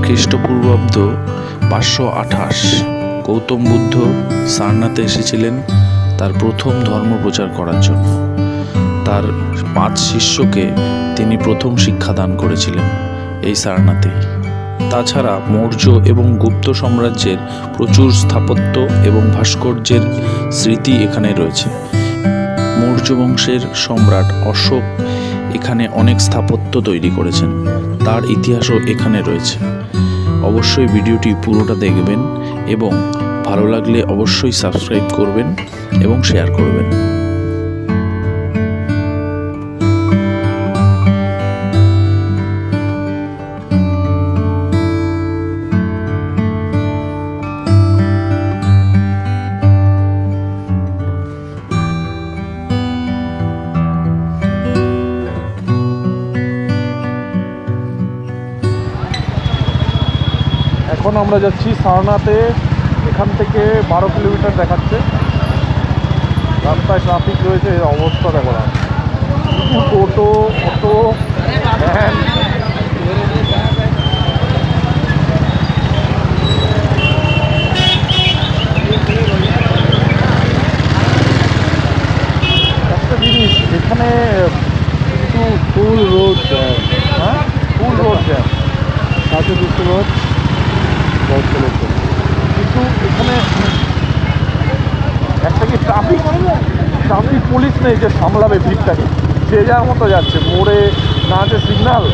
খ্রিস্টপূর্বাব্দ 528 গৌতম বুদ্ধ সারনাথে এসেছিলেন তার প্রথম ধর্ম প্রচার করার জন্য। তার 5 শিষ্যকে তিনি প্রথম শিক্ষাদান করেছিলেন এই সারনাথেই। তাছাড়া মৌর্য এবং গুপ্ত সাম্রাজ্যের প্রচুর স্থাপত্য এবং ভাস্কর্যের স্মৃতি এখানে রয়েছে। মৌর্য বংশের সম্রাট অশোক এখানে অনেক স্থাপত্য তৈরি করেছেন, তার ইতিহাসও এখানে রয়েছে। অবশ্যই ভিডিওটি পুরোটা দেখবেন এবং ভালো লাগলে অবশ্যই সাবস্ক্রাইব করবেন এবং শেয়ার করবেন। এখন আমরা যাচ্ছি সারনাথে। এখান থেকে 12 কিলোমিটার দেখাচ্ছে। রাস্তায় ট্রাফিক রয়েছে, এর অবস্থা দেখো না, টোটো অটো ভ্যান। একটা জিনিস এখানে কিন্তু ফুল রোড জ্যাম, হ্যাঁ ফুল রোড জ্যাম, সাথে বুঝতে পারছি কিন্তু এখানে একটা কি ট্রাফিক পুলিশ নেই যে সামলাবে ভিড়টাকে, যে যার মতো যাচ্ছে, মোড়ে না আছে সিগন্যাল।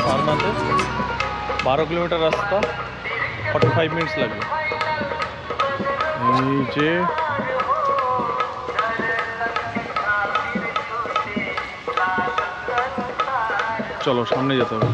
সারনাথে 12 কিলোমিটার রাস্তা, 45 মিনিটস লাগবে। এই যে চলো সামনে যেতে হবে।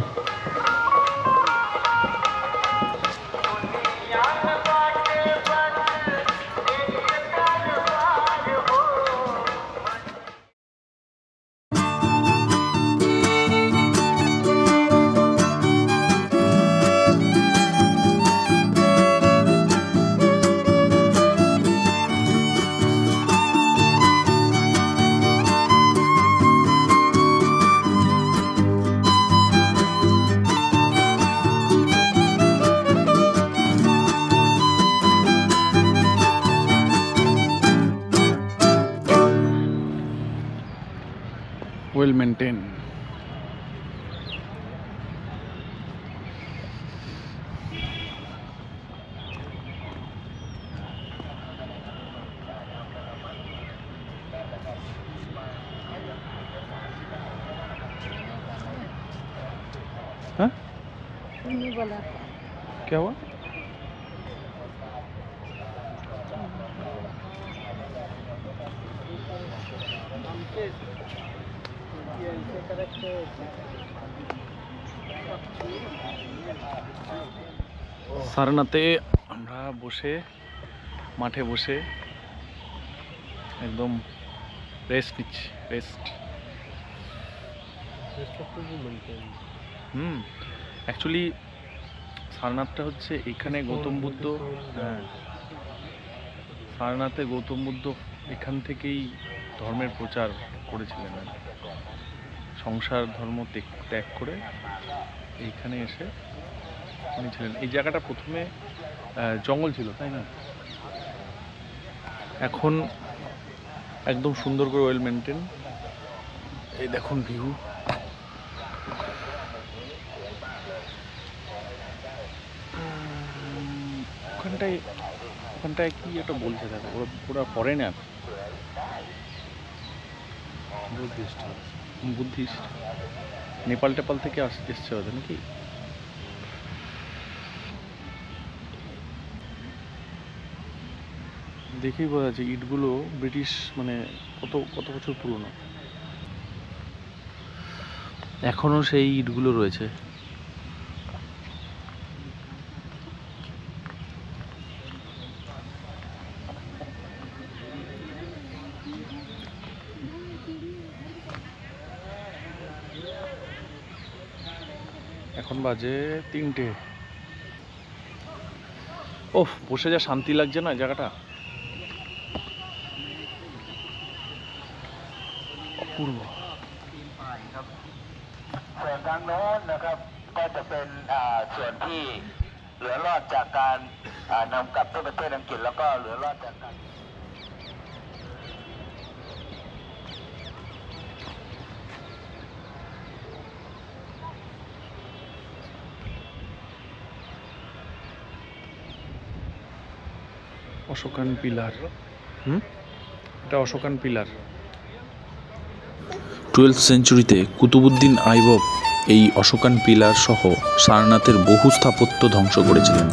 well maintained. हाँ? क्या हुआ? সারনাথে আমরা বসে মাঠে বসে একদম রেস্ট নিচ্ছি। অ্যাকচুয়ালি সারনাথটা হচ্ছে এখানে গৌতম বুদ্ধ, হ্যাঁ সারনাথে গৌতম বুদ্ধ এখান থেকেই ধর্মের প্রচার করেছিলেন। সংসার ধর্ম ত্যাগ করে এইখানে এসে উনি ছিলেন। এই জায়গাটা প্রথমে জঙ্গল ছিল, তাই না? এখন একদম সুন্দর করে ওয়েল মেনটেন। এই দেখুন ভিউ। ওখানটায় কি একটা বলছে, দেখো ওরা ফরেনার, বুদ্ধিস্ট নেপাল টেপাল থেকে এসছে ওদের নাকি। দেখেই বোঝা যাচ্ছে ইটগুলো ব্রিটিশ মানে কত কত বছর পুরনো, এখনো সেই ইটগুলো রয়েছে। এখন বাজে 3টে। ওহ, বসে যা শান্তি লাগছে না জায়গাটা, অপূর্ব। ส่วนทางโน้นนะครับก็จะเป็นส่วนที่เหลือรอดจากการนำกลับที่ประเทศอังกฤษแล้วก็เหลือรอดจากการ অশোকান পিলার, এটা অশোকান পিলার। 12th সেঞ্চুরিতে কুতুবুদ্দিন আইবক এই অশোকান পিলার সহ সারনাথের বহু স্থাপত্য ধ্বংস করেছিলেন।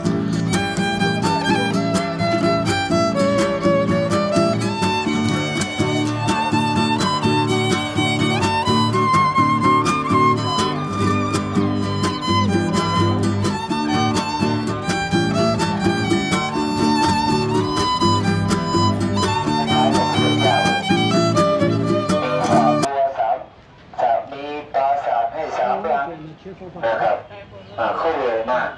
นะครับเข้าเร็วมาก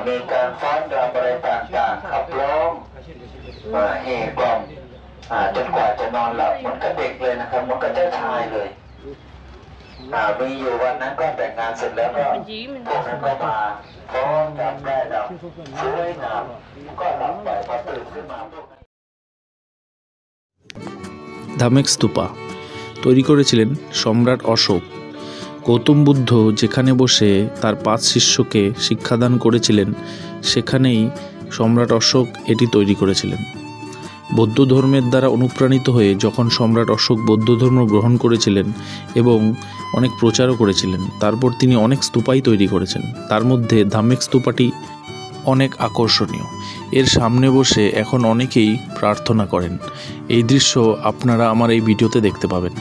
มีการฟ้อนรำอะไรต่างๆขับร้องเฮกล่อมจนกว่าจะนอนหลับเหมือนกับเด็กเลยนะครับเหมือนกับเจ้าชายเลยมีอยู่วันนั้นก็แต่งงานเสร็จแล้วก็พวกนั้นก็มาฟ้อนรำได้รำสวยงามก็หลับไปพอตื่นขึ้นมาพวกนั้น ধামেক স্তূপা তৈরি করেছিলেন সম্রাট অশোক। গৌতম বুদ্ধ যেখানে বসে তার 5 শিষ্যকে শিক্ষাদান করেছিলেন সেখানেই সম্রাট অশোক এটি তৈরি করেছিলেন। বৌদ্ধ ধর্মের দ্বারা অনুপ্রাণিত হয়ে যখন সম্রাট অশোক বৌদ্ধ ধর্ম গ্রহণ করেছিলেন এবং অনেক প্রচারও করেছিলেন, তারপর তিনি অনেক স্তূপাই তৈরি করেছেন। তার মধ্যে ধামেক স্তূপাটি অনেক আকর্ষণীয়। এর সামনে বসে এখন অনেকেই প্রার্থনা করেন। এই দৃশ্য আপনারা আমার এই ভিডিওতে দেখতে পাবেন।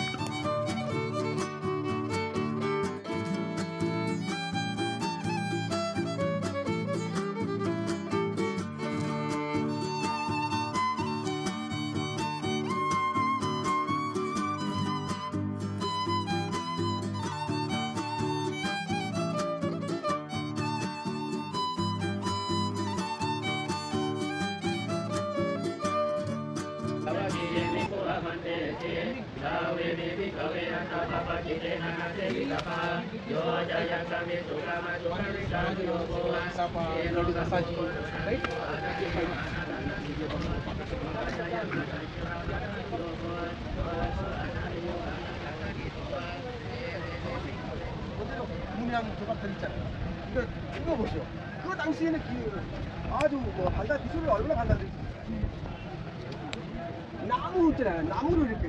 그냥 조각들 있잖아요. 이거 보시오. 그 당시에는 아주 뭐 기술이 얼마나 발달됐지. 나무 있잖아요. 나무를 이렇게.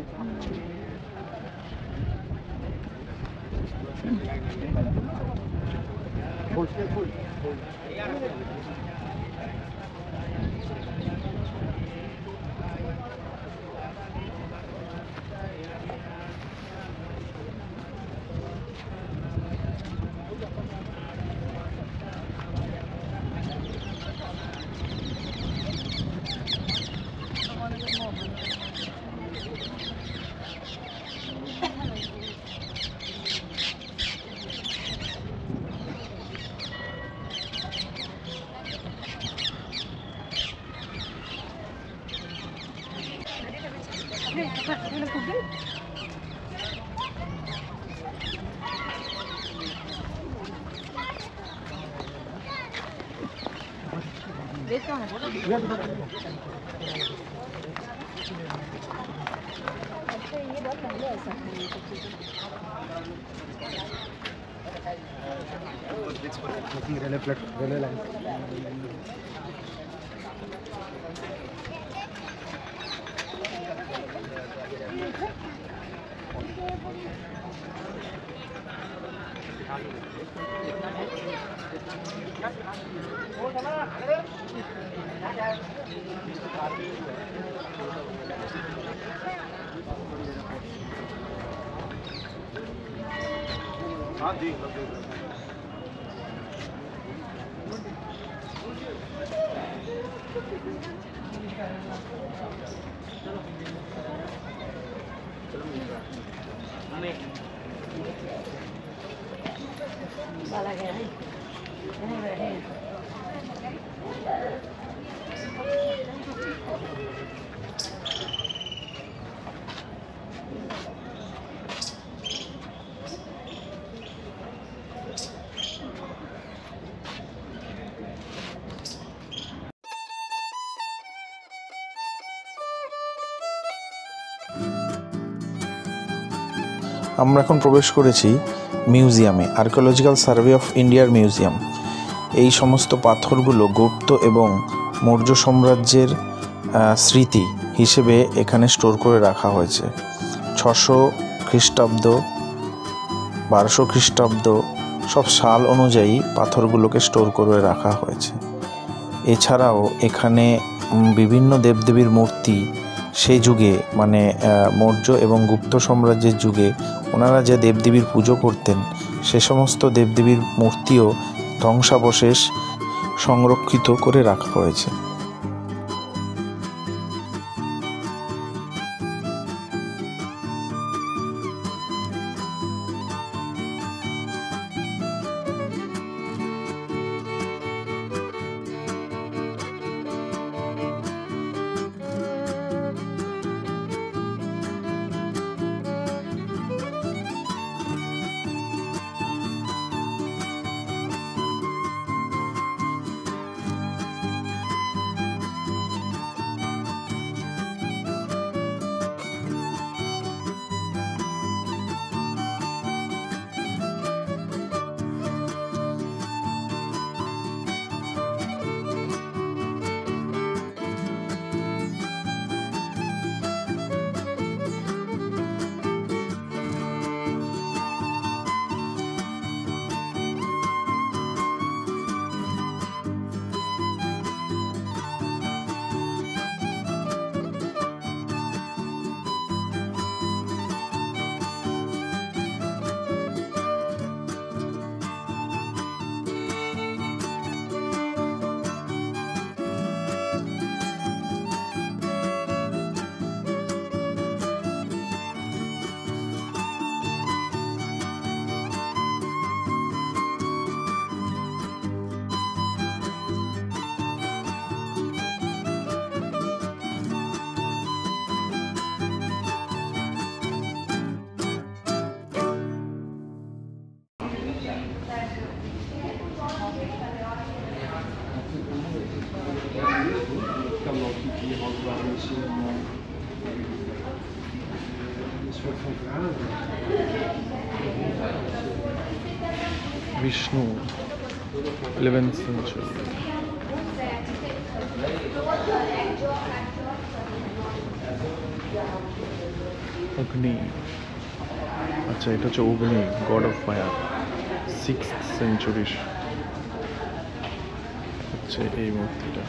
볼. रेलवे लाइन আমরা এখন প্রবেশ করেছি মিউজিয়ামে, আর্কিওলজিক্যাল সার্ভে অফ ইন্ডিয়ার মিউজিয়াম। এই সমস্ত পাথরগুলো গুপ্ত এবং মৌর্য সাম্রাজ্যের স্মৃতি হিসেবে এখানে স্টোর করে রাখা হয়েছে। 600 খ্রিস্টাব্দ, 1200 খ্রিস্টাব্দ সব সাল অনুযায়ী পাথরগুলোকে স্টোর করে রাখা হয়েছে। এছাড়াও এখানে বিভিন্ন দেবদেবীর মূর্তি সেই যুগে মানে মৌর্য এবং গুপ্ত সাম্রাজ্যের যুগে ওনারা যে দেবদেবীর পুজো করতেন সে সমস্ত দেবদেবীর মূর্তিও ধ্বংসাবশেষ সংরক্ষিত করে রাখা হয়েছে। Vishnu, 11th century. অগ্নি, আচ্ছা এটা হচ্ছে অগ্নি, god of fire, 6th century হচ্ছে এই মূর্তিটা,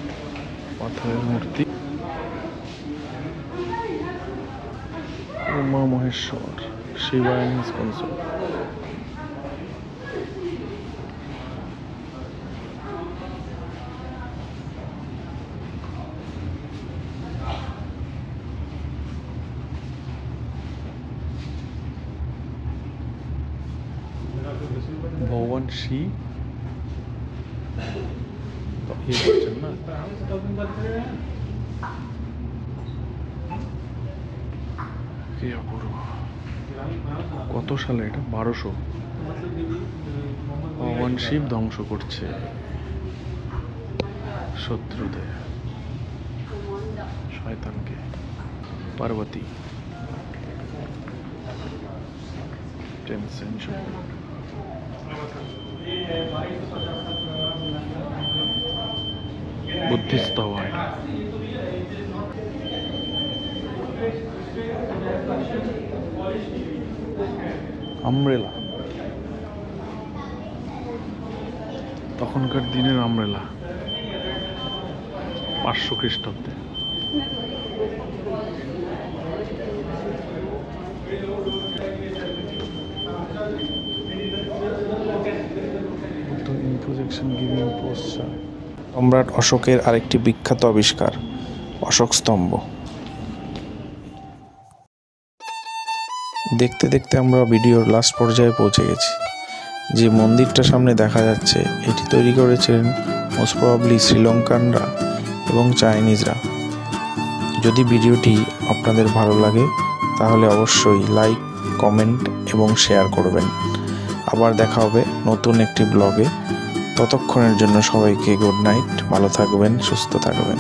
পাথরের মূর্তি। Uma Maheshwar, Shiba and his consort. ভগবান শিব না, কি অপূর্ব। কত সালে এটা? 1200। ভগবান শিব ধ্বংস করছে শত্রুদের, শয়তানকে। Parvati, 10th century। বুদ্ধিস্ট হয়। আমব্রেলা, তখন তখনকার দিনের আমরেলা 500 খ্রিস্টাব্দে। সম্রাট অশোকের আরেকটি বিখ্যাত আবিষ্কার অশোক স্তম্ভ। দেখতে দেখতে আমরা ভিডিওর লাস্ট পর্যায়ে পৌঁছে গেছি। যে মন্দিরটা সামনে দেখা যাচ্ছে এটি তৈরি করেছিলেন মোস্ট প্রবাবলি শ্রীলঙ্কানরা এবং চাইনিজরা। যদি ভিডিওটি আপনাদের ভালো লাগে তাহলে অবশ্যই লাইক, কমেন্ট এবং শেয়ার করবেন। আবার দেখা হবে নতুন একটি ব্লগে। ততক্ষণের জন্য সবাইকে গুড নাইট, ভালো থাকবেন, সুস্থ থাকবেন।